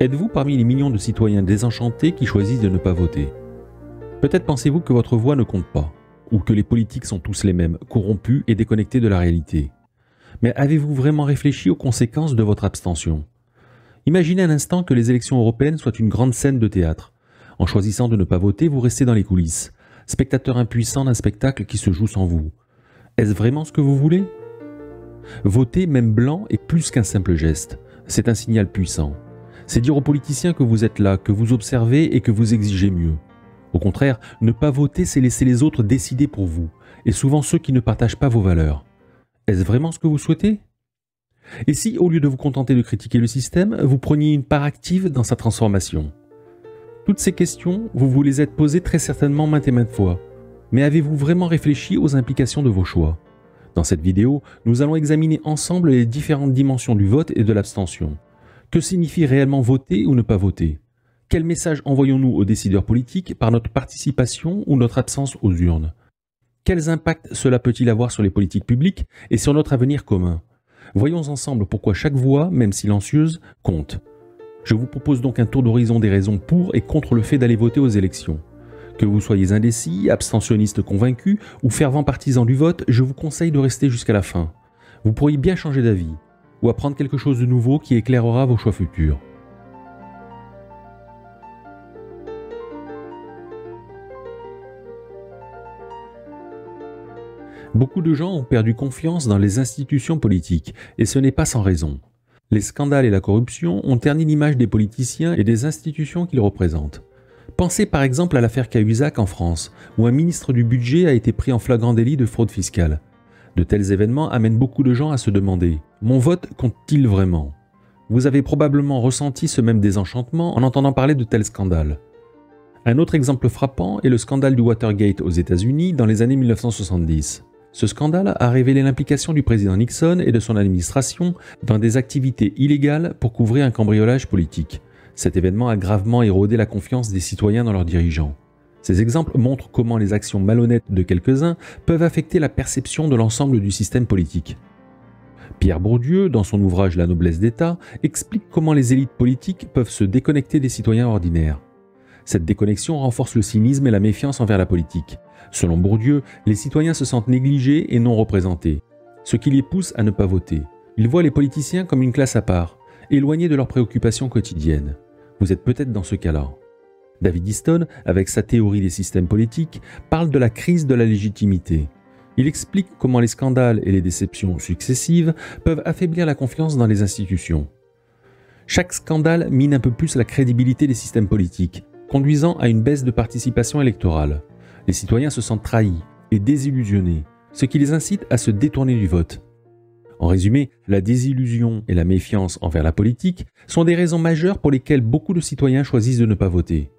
Êtes-vous parmi les millions de citoyens désenchantés qui choisissent de ne pas voter? Peut-être pensez-vous que votre voix ne compte pas, ou que les politiques sont tous les mêmes, corrompus et déconnectés de la réalité. Mais avez-vous vraiment réfléchi aux conséquences de votre abstention? Imaginez un instant que les élections européennes soient une grande scène de théâtre. En choisissant de ne pas voter, vous restez dans les coulisses, spectateur impuissant d'un spectacle qui se joue sans vous. Est-ce vraiment ce que vous voulez? Voter, même blanc, est plus qu'un simple geste. C'est un signal puissant. C'est dire aux politiciens que vous êtes là, que vous observez et que vous exigez mieux. Au contraire, ne pas voter, c'est laisser les autres décider pour vous, et souvent ceux qui ne partagent pas vos valeurs. Est-ce vraiment ce que vous souhaitez? Et si, au lieu de vous contenter de critiquer le système, vous preniez une part active dans sa transformation? Toutes ces questions, vous vous les êtes posées très certainement maintes et maintes fois. Mais avez-vous vraiment réfléchi aux implications de vos choix? Dans cette vidéo, nous allons examiner ensemble les différentes dimensions du vote et de l'abstention. Que signifie réellement voter ou ne pas voter? Quel message envoyons-nous aux décideurs politiques par notre participation ou notre absence aux urnes? Quels impacts cela peut-il avoir sur les politiques publiques et sur notre avenir commun? Voyons ensemble pourquoi chaque voix, même silencieuse, compte. Je vous propose donc un tour d'horizon des raisons pour et contre le fait d'aller voter aux élections. Que vous soyez indécis, abstentionniste convaincu ou fervent partisan du vote, je vous conseille de rester jusqu'à la fin. Vous pourriez bien changer d'avis ou apprendre quelque chose de nouveau qui éclairera vos choix futurs. Beaucoup de gens ont perdu confiance dans les institutions politiques, et ce n'est pas sans raison. Les scandales et la corruption ont terni l'image des politiciens et des institutions qu'ils représentent. Pensez par exemple à l'affaire Cahuzac en France, où un ministre du budget a été pris en flagrant délit de fraude fiscale. De tels événements amènent beaucoup de gens à se demander « Mon vote compte-t-il vraiment ?» Vous avez probablement ressenti ce même désenchantement en entendant parler de tels scandales. Un autre exemple frappant est le scandale du Watergate aux États-Unis dans les années 1970. Ce scandale a révélé l'implication du président Nixon et de son administration dans des activités illégales pour couvrir un cambriolage politique. Cet événement a gravement érodé la confiance des citoyens dans leurs dirigeants. Ces exemples montrent comment les actions malhonnêtes de quelques-uns peuvent affecter la perception de l'ensemble du système politique. Pierre Bourdieu, dans son ouvrage La noblesse d'État, explique comment les élites politiques peuvent se déconnecter des citoyens ordinaires. Cette déconnexion renforce le cynisme et la méfiance envers la politique. Selon Bourdieu, les citoyens se sentent négligés et non représentés, ce qui les pousse à ne pas voter. Ils voient les politiciens comme une classe à part, éloignés de leurs préoccupations quotidiennes. Vous êtes peut-être dans ce cas-là. David Easton, avec sa théorie des systèmes politiques, parle de la crise de la légitimité. Il explique comment les scandales et les déceptions successives peuvent affaiblir la confiance dans les institutions. Chaque scandale mine un peu plus la crédibilité des systèmes politiques, conduisant à une baisse de participation électorale. Les citoyens se sentent trahis et désillusionnés, ce qui les incite à se détourner du vote. En résumé, la désillusion et la méfiance envers la politique sont des raisons majeures pour lesquelles beaucoup de citoyens choisissent de ne pas voter.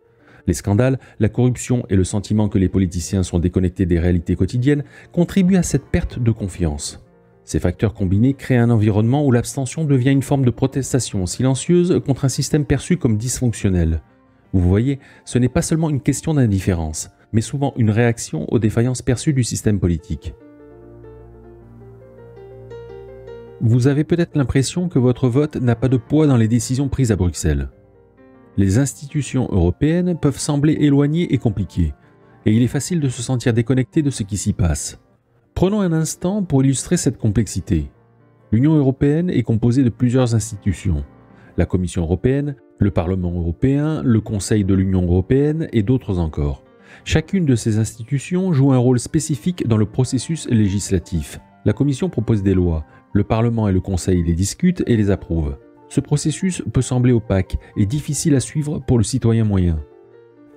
Les scandales, la corruption et le sentiment que les politiciens sont déconnectés des réalités quotidiennes contribuent à cette perte de confiance. Ces facteurs combinés créent un environnement où l'abstention devient une forme de protestation silencieuse contre un système perçu comme dysfonctionnel. Vous voyez, ce n'est pas seulement une question d'indifférence, mais souvent une réaction aux défaillances perçues du système politique. Vous avez peut-être l'impression que votre vote n'a pas de poids dans les décisions prises à Bruxelles. Les institutions européennes peuvent sembler éloignées et compliquées, et il est facile de se sentir déconnecté de ce qui s'y passe. Prenons un instant pour illustrer cette complexité. L'Union européenne est composée de plusieurs institutions. La Commission européenne, le Parlement européen, le Conseil de l'Union européenne et d'autres encore. Chacune de ces institutions joue un rôle spécifique dans le processus législatif. La Commission propose des lois, le Parlement et le Conseil les discutent et les approuvent. Ce processus peut sembler opaque et difficile à suivre pour le citoyen moyen.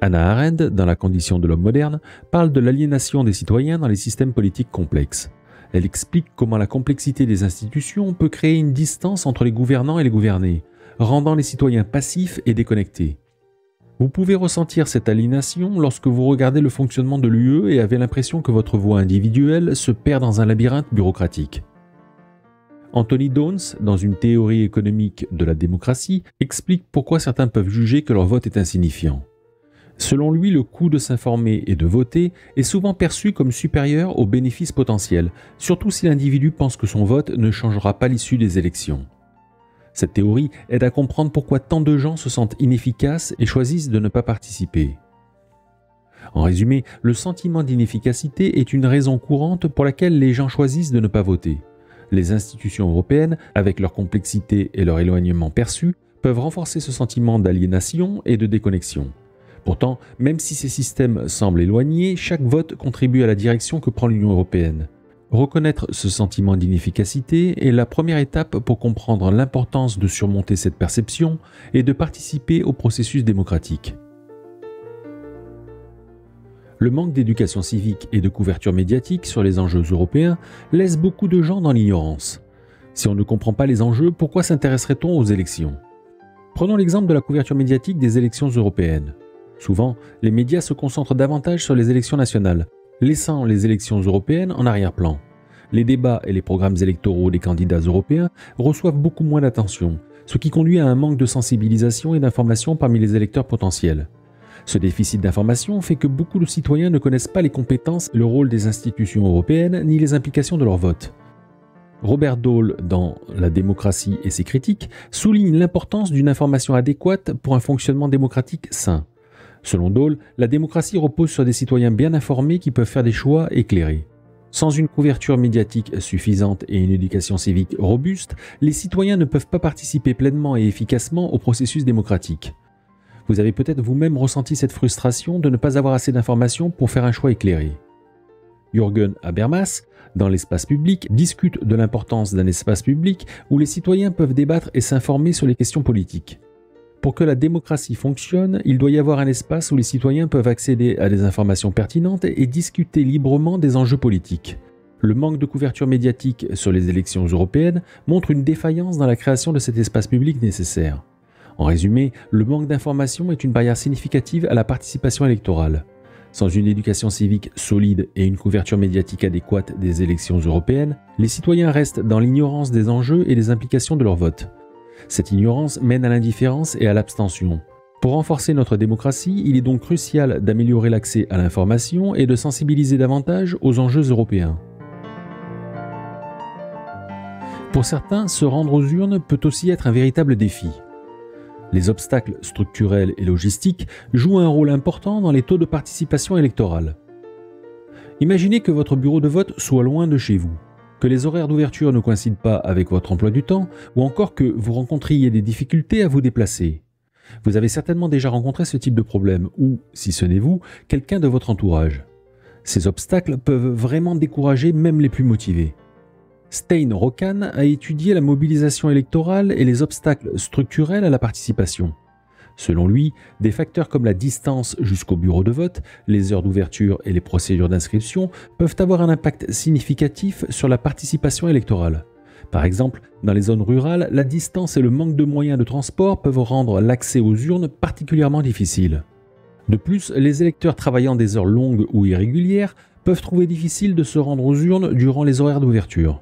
Hannah Arendt, dans La condition de l'homme moderne, parle de l'aliénation des citoyens dans les systèmes politiques complexes. Elle explique comment la complexité des institutions peut créer une distance entre les gouvernants et les gouvernés, rendant les citoyens passifs et déconnectés. Vous pouvez ressentir cette aliénation lorsque vous regardez le fonctionnement de l'UE et avez l'impression que votre voix individuelle se perd dans un labyrinthe bureaucratique. Anthony Downs, dans une théorie économique de la démocratie, explique pourquoi certains peuvent juger que leur vote est insignifiant. Selon lui, le coût de s'informer et de voter est souvent perçu comme supérieur aux bénéfices potentiels, surtout si l'individu pense que son vote ne changera pas l'issue des élections. Cette théorie aide à comprendre pourquoi tant de gens se sentent inefficaces et choisissent de ne pas participer. En résumé, le sentiment d'inefficacité est une raison courante pour laquelle les gens choisissent de ne pas voter. Les institutions européennes, avec leur complexité et leur éloignement perçu, peuvent renforcer ce sentiment d'aliénation et de déconnexion. Pourtant, même si ces systèmes semblent éloignés, chaque vote contribue à la direction que prend l'Union européenne. Reconnaître ce sentiment d'inefficacité est la première étape pour comprendre l'importance de surmonter cette perception et de participer au processus démocratique. Le manque d'éducation civique et de couverture médiatique sur les enjeux européens laisse beaucoup de gens dans l'ignorance. Si on ne comprend pas les enjeux, pourquoi s'intéresserait-on aux élections ? Prenons l'exemple de la couverture médiatique des élections européennes. Souvent, les médias se concentrent davantage sur les élections nationales, laissant les élections européennes en arrière-plan. Les débats et les programmes électoraux des candidats européens reçoivent beaucoup moins d'attention, ce qui conduit à un manque de sensibilisation et d'information parmi les électeurs potentiels. Ce déficit d'information fait que beaucoup de citoyens ne connaissent pas les compétences et le rôle des institutions européennes ni les implications de leur vote. Robert Daul, dans La démocratie et ses critiques, souligne l'importance d'une information adéquate pour un fonctionnement démocratique sain. Selon Daul, la démocratie repose sur des citoyens bien informés qui peuvent faire des choix éclairés. Sans une couverture médiatique suffisante et une éducation civique robuste, les citoyens ne peuvent pas participer pleinement et efficacement au processus démocratique. Vous avez peut-être vous-même ressenti cette frustration de ne pas avoir assez d'informations pour faire un choix éclairé. Jürgen Habermas, dans l'espace public, discute de l'importance d'un espace public où les citoyens peuvent débattre et s'informer sur les questions politiques. Pour que la démocratie fonctionne, il doit y avoir un espace où les citoyens peuvent accéder à des informations pertinentes et discuter librement des enjeux politiques. Le manque de couverture médiatique sur les élections européennes montre une défaillance dans la création de cet espace public nécessaire. En résumé, le manque d'information est une barrière significative à la participation électorale. Sans une éducation civique solide et une couverture médiatique adéquate des élections européennes, les citoyens restent dans l'ignorance des enjeux et des implications de leur vote. Cette ignorance mène à l'indifférence et à l'abstention. Pour renforcer notre démocratie, il est donc crucial d'améliorer l'accès à l'information et de sensibiliser davantage aux enjeux européens. Pour certains, se rendre aux urnes peut aussi être un véritable défi. Les obstacles structurels et logistiques jouent un rôle important dans les taux de participation électorale. Imaginez que votre bureau de vote soit loin de chez vous, que les horaires d'ouverture ne coïncident pas avec votre emploi du temps, ou encore que vous rencontriez des difficultés à vous déplacer. Vous avez certainement déjà rencontré ce type de problème, ou, si ce n'est vous, quelqu'un de votre entourage. Ces obstacles peuvent vraiment décourager même les plus motivés. Stein Rokkan a étudié la mobilisation électorale et les obstacles structurels à la participation. Selon lui, des facteurs comme la distance jusqu'au bureau de vote, les heures d'ouverture et les procédures d'inscription peuvent avoir un impact significatif sur la participation électorale. Par exemple, dans les zones rurales, la distance et le manque de moyens de transport peuvent rendre l'accès aux urnes particulièrement difficile. De plus, les électeurs travaillant des heures longues ou irrégulières peuvent trouver difficile de se rendre aux urnes durant les horaires d'ouverture.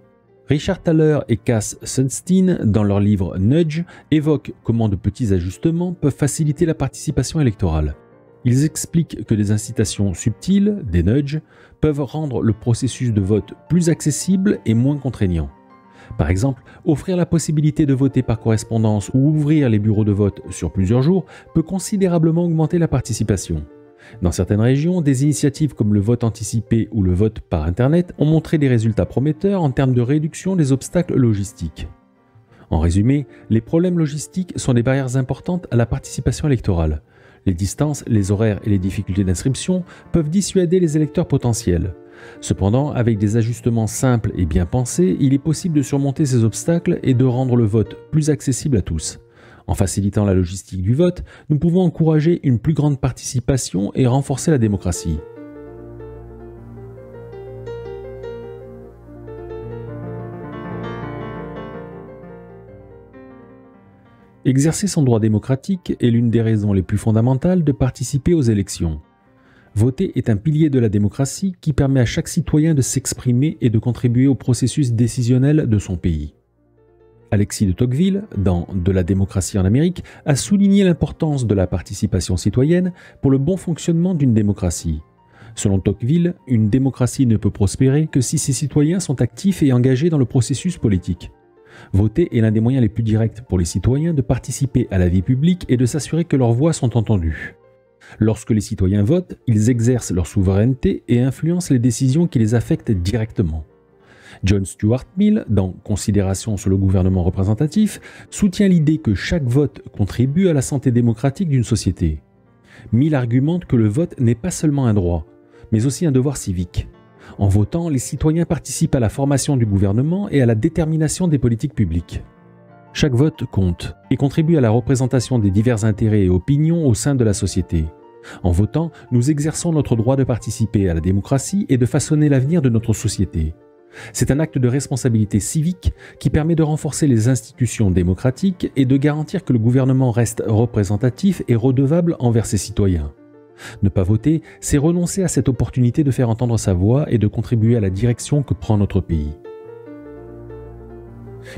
Richard Thaler et Cass Sunstein, dans leur livre Nudge, évoquent comment de petits ajustements peuvent faciliter la participation électorale. Ils expliquent que des incitations subtiles, des nudges, peuvent rendre le processus de vote plus accessible et moins contraignant. Par exemple, offrir la possibilité de voter par correspondance ou ouvrir les bureaux de vote sur plusieurs jours peut considérablement augmenter la participation. Dans certaines régions, des initiatives comme le vote anticipé ou le vote par Internet ont montré des résultats prometteurs en termes de réduction des obstacles logistiques. En résumé, les problèmes logistiques sont des barrières importantes à la participation électorale. Les distances, les horaires et les difficultés d'inscription peuvent dissuader les électeurs potentiels. Cependant, avec des ajustements simples et bien pensés, il est possible de surmonter ces obstacles et de rendre le vote plus accessible à tous. En facilitant la logistique du vote, nous pouvons encourager une plus grande participation et renforcer la démocratie. Exercer son droit démocratique est l'une des raisons les plus fondamentales de participer aux élections. Voter est un pilier de la démocratie qui permet à chaque citoyen de s'exprimer et de contribuer au processus décisionnel de son pays. Alexis de Tocqueville, dans De la démocratie en Amérique, a souligné l'importance de la participation citoyenne pour le bon fonctionnement d'une démocratie. Selon Tocqueville, une démocratie ne peut prospérer que si ses citoyens sont actifs et engagés dans le processus politique. Voter est l'un des moyens les plus directs pour les citoyens de participer à la vie publique et de s'assurer que leurs voix sont entendues. Lorsque les citoyens votent, ils exercent leur souveraineté et influencent les décisions qui les affectent directement. John Stuart Mill, dans Considérations sur le gouvernement représentatif, soutient l'idée que chaque vote contribue à la santé démocratique d'une société. Mill argumente que le vote n'est pas seulement un droit, mais aussi un devoir civique. En votant, les citoyens participent à la formation du gouvernement et à la détermination des politiques publiques. Chaque vote compte et contribue à la représentation des divers intérêts et opinions au sein de la société. En votant, nous exerçons notre droit de participer à la démocratie et de façonner l'avenir de notre société. C'est un acte de responsabilité civique qui permet de renforcer les institutions démocratiques et de garantir que le gouvernement reste représentatif et redevable envers ses citoyens. Ne pas voter, c'est renoncer à cette opportunité de faire entendre sa voix et de contribuer à la direction que prend notre pays.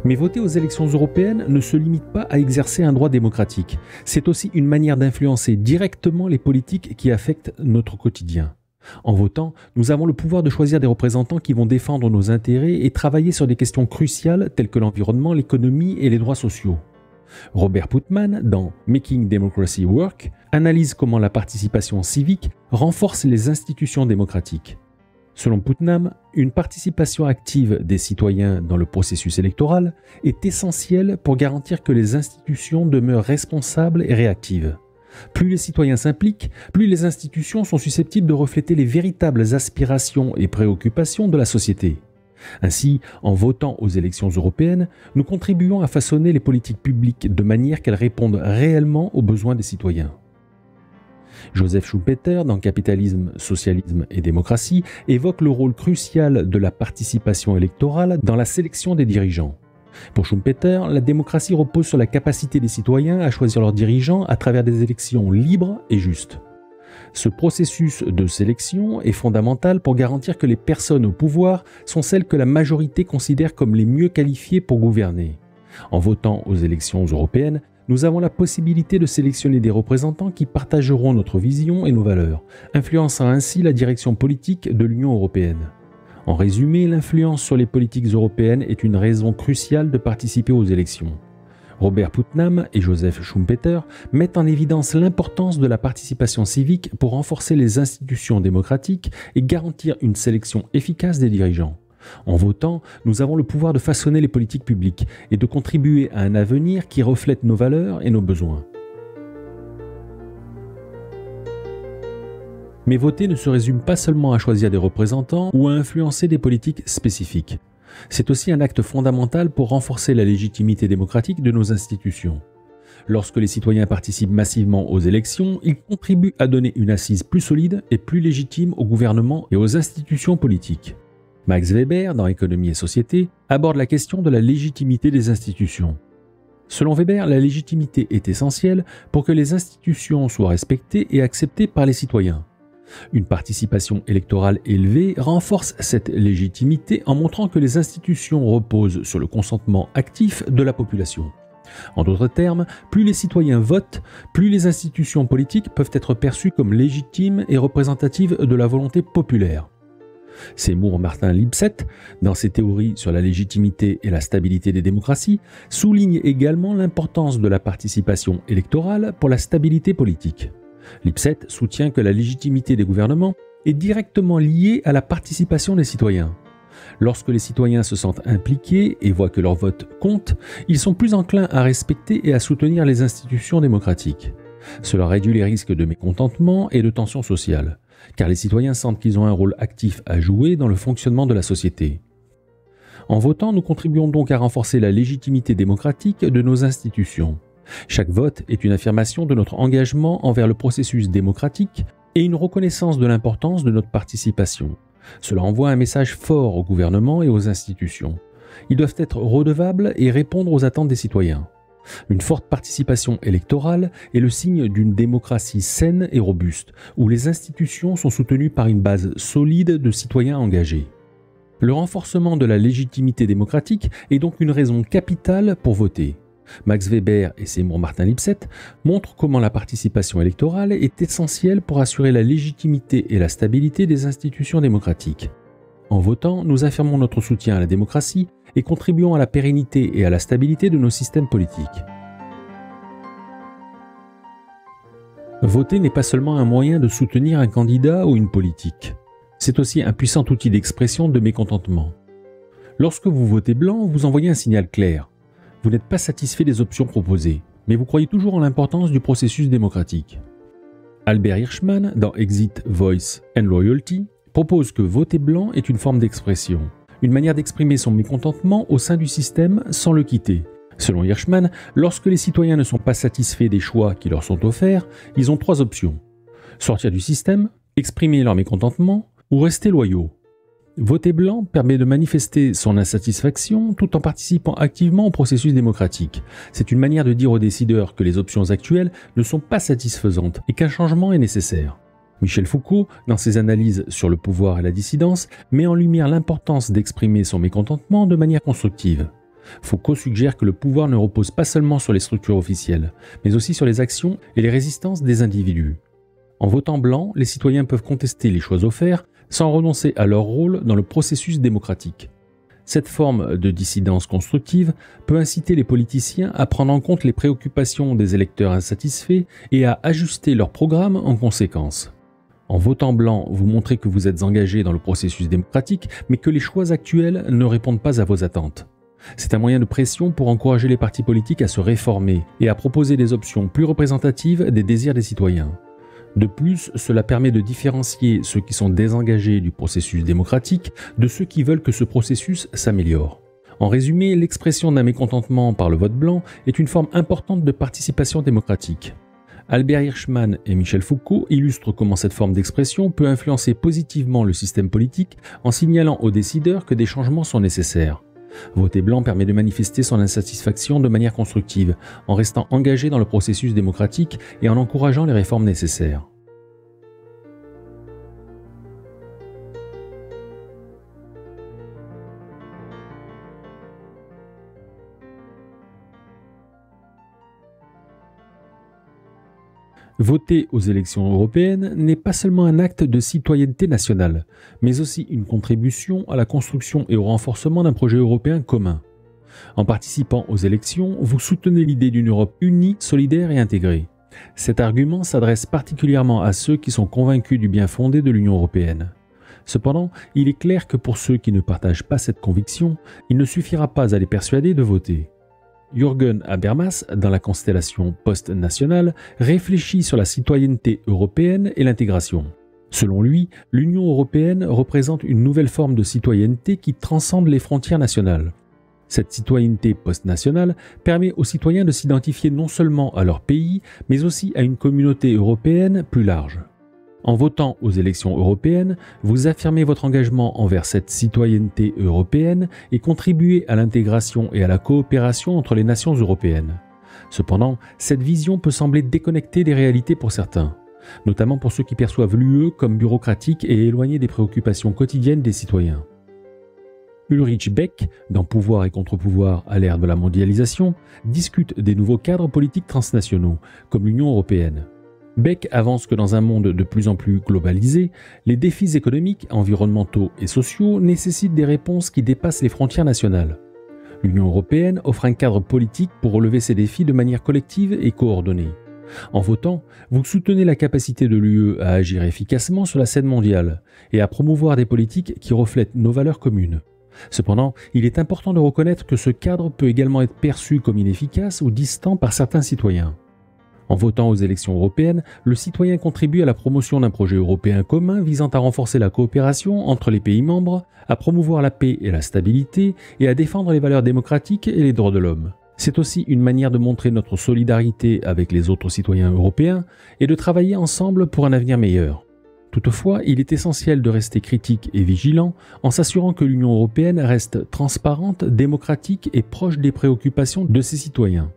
Mais voter aux élections européennes ne se limite pas à exercer un droit démocratique. C'est aussi une manière d'influencer directement les politiques qui affectent notre quotidien. En votant, nous avons le pouvoir de choisir des représentants qui vont défendre nos intérêts et travailler sur des questions cruciales telles que l'environnement, l'économie et les droits sociaux. Robert Putnam, dans Making Democracy Work, analyse comment la participation civique renforce les institutions démocratiques. Selon Putnam, une participation active des citoyens dans le processus électoral est essentielle pour garantir que les institutions demeurent responsables et réactives. Plus les citoyens s'impliquent, plus les institutions sont susceptibles de refléter les véritables aspirations et préoccupations de la société. Ainsi, en votant aux élections européennes, nous contribuons à façonner les politiques publiques de manière qu'elles répondent réellement aux besoins des citoyens. Joseph Schumpeter, dans Capitalisme, Socialisme et Démocratie, évoque le rôle crucial de la participation électorale dans la sélection des dirigeants. Pour Schumpeter, la démocratie repose sur la capacité des citoyens à choisir leurs dirigeants à travers des élections libres et justes. Ce processus de sélection est fondamental pour garantir que les personnes au pouvoir sont celles que la majorité considère comme les mieux qualifiées pour gouverner. En votant aux élections européennes, nous avons la possibilité de sélectionner des représentants qui partageront notre vision et nos valeurs, influençant ainsi la direction politique de l'Union européenne. En résumé, l'influence sur les politiques européennes est une raison cruciale de participer aux élections. Robert Putnam et Joseph Schumpeter mettent en évidence l'importance de la participation civique pour renforcer les institutions démocratiques et garantir une sélection efficace des dirigeants. En votant, nous avons le pouvoir de façonner les politiques publiques et de contribuer à un avenir qui reflète nos valeurs et nos besoins. Mais voter ne se résume pas seulement à choisir des représentants ou à influencer des politiques spécifiques. C'est aussi un acte fondamental pour renforcer la légitimité démocratique de nos institutions. Lorsque les citoyens participent massivement aux élections, ils contribuent à donner une assise plus solide et plus légitime au gouvernement et aux institutions politiques. Max Weber, dans Économie et Société, aborde la question de la légitimité des institutions. Selon Weber, la légitimité est essentielle pour que les institutions soient respectées et acceptées par les citoyens. Une participation électorale élevée renforce cette légitimité en montrant que les institutions reposent sur le consentement actif de la population. En d'autres termes, plus les citoyens votent, plus les institutions politiques peuvent être perçues comme légitimes et représentatives de la volonté populaire. Seymour Martin Lipset, dans ses théories sur la légitimité et la stabilité des démocraties, souligne également l'importance de la participation électorale pour la stabilité politique. Lipset soutient que la légitimité des gouvernements est directement liée à la participation des citoyens. Lorsque les citoyens se sentent impliqués et voient que leur vote compte, ils sont plus enclins à respecter et à soutenir les institutions démocratiques. Cela réduit les risques de mécontentement et de tensions sociales, car les citoyens sentent qu'ils ont un rôle actif à jouer dans le fonctionnement de la société. En votant, nous contribuons donc à renforcer la légitimité démocratique de nos institutions. Chaque vote est une affirmation de notre engagement envers le processus démocratique et une reconnaissance de l'importance de notre participation. Cela envoie un message fort au gouvernement et aux institutions. Ils doivent être redevables et répondre aux attentes des citoyens. Une forte participation électorale est le signe d'une démocratie saine et robuste, où les institutions sont soutenues par une base solide de citoyens engagés. Le renforcement de la légitimité démocratique est donc une raison capitale pour voter. Max Weber et Seymour Martin Lipset montrent comment la participation électorale est essentielle pour assurer la légitimité et la stabilité des institutions démocratiques. En votant, nous affirmons notre soutien à la démocratie et contribuant à la pérennité et à la stabilité de nos systèmes politiques. Voter n'est pas seulement un moyen de soutenir un candidat ou une politique. C'est aussi un puissant outil d'expression de mécontentement. Lorsque vous votez blanc, vous envoyez un signal clair. Vous n'êtes pas satisfait des options proposées, mais vous croyez toujours en l'importance du processus démocratique. Albert Hirschman, dans Exit, Voice and Loyalty, propose que voter blanc est une forme d'expression, une manière d'exprimer son mécontentement au sein du système sans le quitter. Selon Hirschman, lorsque les citoyens ne sont pas satisfaits des choix qui leur sont offerts, ils ont 3 options. Sortir du système, exprimer leur mécontentement ou rester loyaux. Voter blanc permet de manifester son insatisfaction tout en participant activement au processus démocratique. C'est une manière de dire aux décideurs que les options actuelles ne sont pas satisfaisantes et qu'un changement est nécessaire. Michel Foucault, dans ses analyses sur le pouvoir et la dissidence, met en lumière l'importance d'exprimer son mécontentement de manière constructive. Foucault suggère que le pouvoir ne repose pas seulement sur les structures officielles, mais aussi sur les actions et les résistances des individus. En votant blanc, les citoyens peuvent contester les choix offerts sans renoncer à leur rôle dans le processus démocratique. Cette forme de dissidence constructive peut inciter les politiciens à prendre en compte les préoccupations des électeurs insatisfaits et à ajuster leur programme en conséquence. En votant blanc, vous montrez que vous êtes engagé dans le processus démocratique, mais que les choix actuels ne répondent pas à vos attentes. C'est un moyen de pression pour encourager les partis politiques à se réformer et à proposer des options plus représentatives des désirs des citoyens. De plus, cela permet de différencier ceux qui sont désengagés du processus démocratique de ceux qui veulent que ce processus s'améliore. En résumé, l'expression d'un mécontentement par le vote blanc est une forme importante de participation démocratique. Albert Hirschman et Michel Foucault illustrent comment cette forme d'expression peut influencer positivement le système politique en signalant aux décideurs que des changements sont nécessaires. Voter blanc permet de manifester son insatisfaction de manière constructive, en restant engagé dans le processus démocratique et en encourageant les réformes nécessaires. Voter aux élections européennes n'est pas seulement un acte de citoyenneté nationale, mais aussi une contribution à la construction et au renforcement d'un projet européen commun. En participant aux élections, vous soutenez l'idée d'une Europe unie, solidaire et intégrée. Cet argument s'adresse particulièrement à ceux qui sont convaincus du bien fondé de l'Union européenne. Cependant, il est clair que pour ceux qui ne partagent pas cette conviction, il ne suffira pas à les persuader de voter. Jürgen Habermas, dans la constellation post-nationale, réfléchit sur la citoyenneté européenne et l'intégration. Selon lui, l'Union européenne représente une nouvelle forme de citoyenneté qui transcende les frontières nationales. Cette citoyenneté post-nationale permet aux citoyens de s'identifier non seulement à leur pays, mais aussi à une communauté européenne plus large. En votant aux élections européennes, vous affirmez votre engagement envers cette citoyenneté européenne et contribuez à l'intégration et à la coopération entre les nations européennes. Cependant, cette vision peut sembler déconnectée des réalités pour certains, notamment pour ceux qui perçoivent l'UE comme bureaucratique et éloignée des préoccupations quotidiennes des citoyens. Ulrich Beck, dans Pouvoir et contre-pouvoir à l'ère de la mondialisation, discute des nouveaux cadres politiques transnationaux, comme l'Union européenne. Beck avance que dans un monde de plus en plus globalisé, les défis économiques, environnementaux et sociaux nécessitent des réponses qui dépassent les frontières nationales. L'Union européenne offre un cadre politique pour relever ces défis de manière collective et coordonnée. En votant, vous soutenez la capacité de l'UE à agir efficacement sur la scène mondiale et à promouvoir des politiques qui reflètent nos valeurs communes. Cependant, il est important de reconnaître que ce cadre peut également être perçu comme inefficace ou distant par certains citoyens. En votant aux élections européennes, le citoyen contribue à la promotion d'un projet européen commun visant à renforcer la coopération entre les pays membres, à promouvoir la paix et la stabilité et à défendre les valeurs démocratiques et les droits de l'homme. C'est aussi une manière de montrer notre solidarité avec les autres citoyens européens et de travailler ensemble pour un avenir meilleur. Toutefois, il est essentiel de rester critique et vigilant en s'assurant que l'Union européenne reste transparente, démocratique et proche des préoccupations de ses citoyens.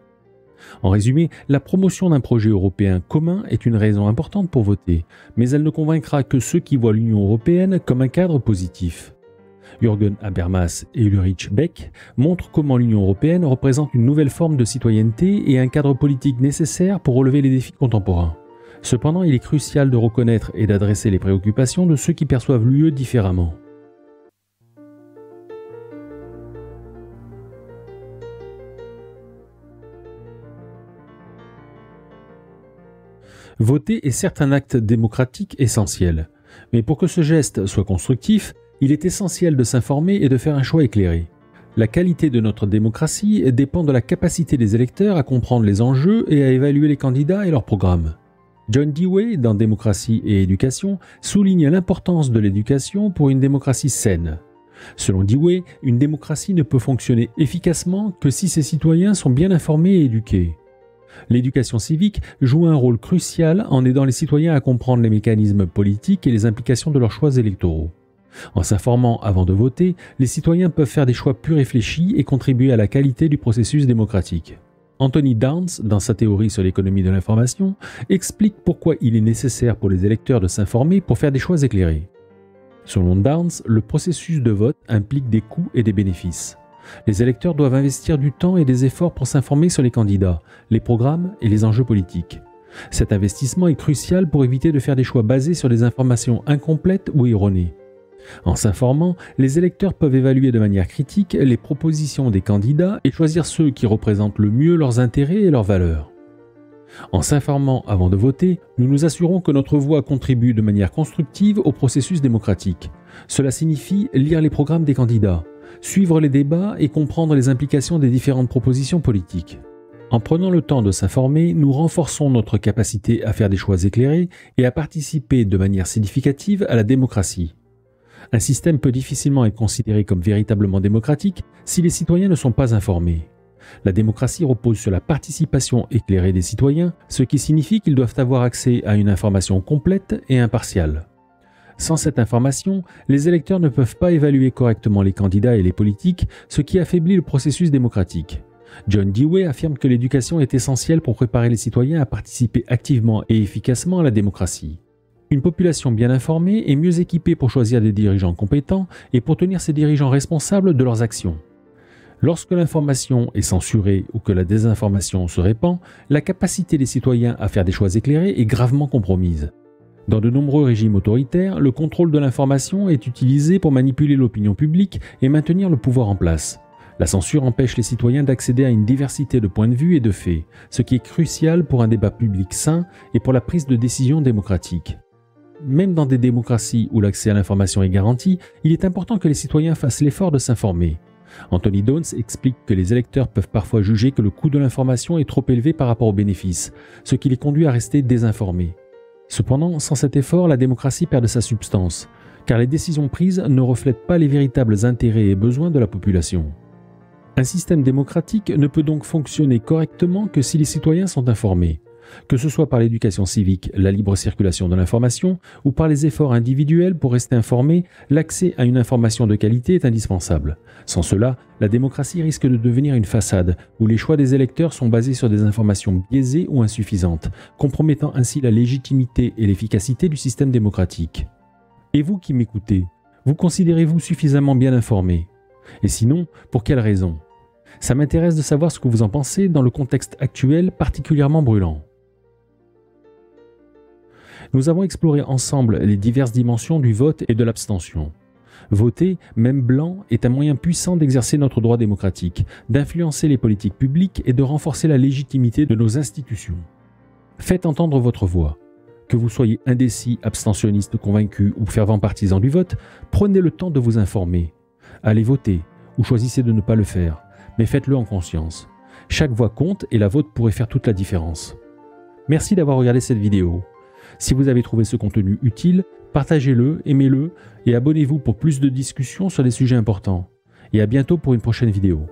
En résumé, la promotion d'un projet européen commun est une raison importante pour voter, mais elle ne convaincra que ceux qui voient l'Union européenne comme un cadre positif. Jürgen Habermas et Ulrich Beck montrent comment l'Union européenne représente une nouvelle forme de citoyenneté et un cadre politique nécessaire pour relever les défis contemporains. Cependant, il est crucial de reconnaître et d'adresser les préoccupations de ceux qui perçoivent l'UE différemment. Voter est certes un acte démocratique essentiel, mais pour que ce geste soit constructif, il est essentiel de s'informer et de faire un choix éclairé. La qualité de notre démocratie dépend de la capacité des électeurs à comprendre les enjeux et à évaluer les candidats et leurs programmes. John Dewey, dans Démocratie et éducation, souligne l'importance de l'éducation pour une démocratie saine. Selon Dewey, une démocratie ne peut fonctionner efficacement que si ses citoyens sont bien informés et éduqués. L'éducation civique joue un rôle crucial en aidant les citoyens à comprendre les mécanismes politiques et les implications de leurs choix électoraux. En s'informant avant de voter, les citoyens peuvent faire des choix plus réfléchis et contribuer à la qualité du processus démocratique. Anthony Downs, dans sa théorie sur l'économie de l'information, explique pourquoi il est nécessaire pour les électeurs de s'informer pour faire des choix éclairés. Selon Downs, le processus de vote implique des coûts et des bénéfices. Les électeurs doivent investir du temps et des efforts pour s'informer sur les candidats, les programmes et les enjeux politiques. Cet investissement est crucial pour éviter de faire des choix basés sur des informations incomplètes ou erronées. En s'informant, les électeurs peuvent évaluer de manière critique les propositions des candidats et choisir ceux qui représentent le mieux leurs intérêts et leurs valeurs. En s'informant avant de voter, nous nous assurons que notre voix contribue de manière constructive au processus démocratique. Cela signifie lire les programmes des candidats, suivre les débats et comprendre les implications des différentes propositions politiques. En prenant le temps de s'informer, nous renforçons notre capacité à faire des choix éclairés et à participer de manière significative à la démocratie. Un système peut difficilement être considéré comme véritablement démocratique si les citoyens ne sont pas informés. La démocratie repose sur la participation éclairée des citoyens, ce qui signifie qu'ils doivent avoir accès à une information complète et impartiale. Sans cette information, les électeurs ne peuvent pas évaluer correctement les candidats et les politiques, ce qui affaiblit le processus démocratique. John Dewey affirme que l'éducation est essentielle pour préparer les citoyens à participer activement et efficacement à la démocratie. Une population bien informée est mieux équipée pour choisir des dirigeants compétents et pour tenir ces dirigeants responsables de leurs actions. Lorsque l'information est censurée ou que la désinformation se répand, la capacité des citoyens à faire des choix éclairés est gravement compromise. Dans de nombreux régimes autoritaires, le contrôle de l'information est utilisé pour manipuler l'opinion publique et maintenir le pouvoir en place. La censure empêche les citoyens d'accéder à une diversité de points de vue et de faits, ce qui est crucial pour un débat public sain et pour la prise de décision démocratique. Même dans des démocraties où l'accès à l'information est garanti, il est important que les citoyens fassent l'effort de s'informer. Anthony Downs explique que les électeurs peuvent parfois juger que le coût de l'information est trop élevé par rapport aux bénéfices, ce qui les conduit à rester désinformés. Cependant, sans cet effort, la démocratie perd de sa substance, car les décisions prises ne reflètent pas les véritables intérêts et besoins de la population. Un système démocratique ne peut donc fonctionner correctement que si les citoyens sont informés. Que ce soit par l'éducation civique, la libre circulation de l'information ou par les efforts individuels pour rester informés, l'accès à une information de qualité est indispensable. Sans cela, la démocratie risque de devenir une façade où les choix des électeurs sont basés sur des informations biaisées ou insuffisantes, compromettant ainsi la légitimité et l'efficacité du système démocratique. Et vous qui m'écoutez, vous considérez-vous suffisamment bien informé? Et sinon, pour quelles raisons? Ça m'intéresse de savoir ce que vous en pensez dans le contexte actuel particulièrement brûlant. Nous avons exploré ensemble les diverses dimensions du vote et de l'abstention. Voter, même blanc, est un moyen puissant d'exercer notre droit démocratique, d'influencer les politiques publiques et de renforcer la légitimité de nos institutions. Faites entendre votre voix. Que vous soyez indécis, abstentionniste, convaincu ou fervent partisan du vote, prenez le temps de vous informer. Allez voter, ou choisissez de ne pas le faire, mais faites-le en conscience. Chaque voix compte et la vôtre pourrait faire toute la différence. Merci d'avoir regardé cette vidéo. Si vous avez trouvé ce contenu utile, partagez-le, aimez-le et abonnez-vous pour plus de discussions sur des sujets importants. Et à bientôt pour une prochaine vidéo.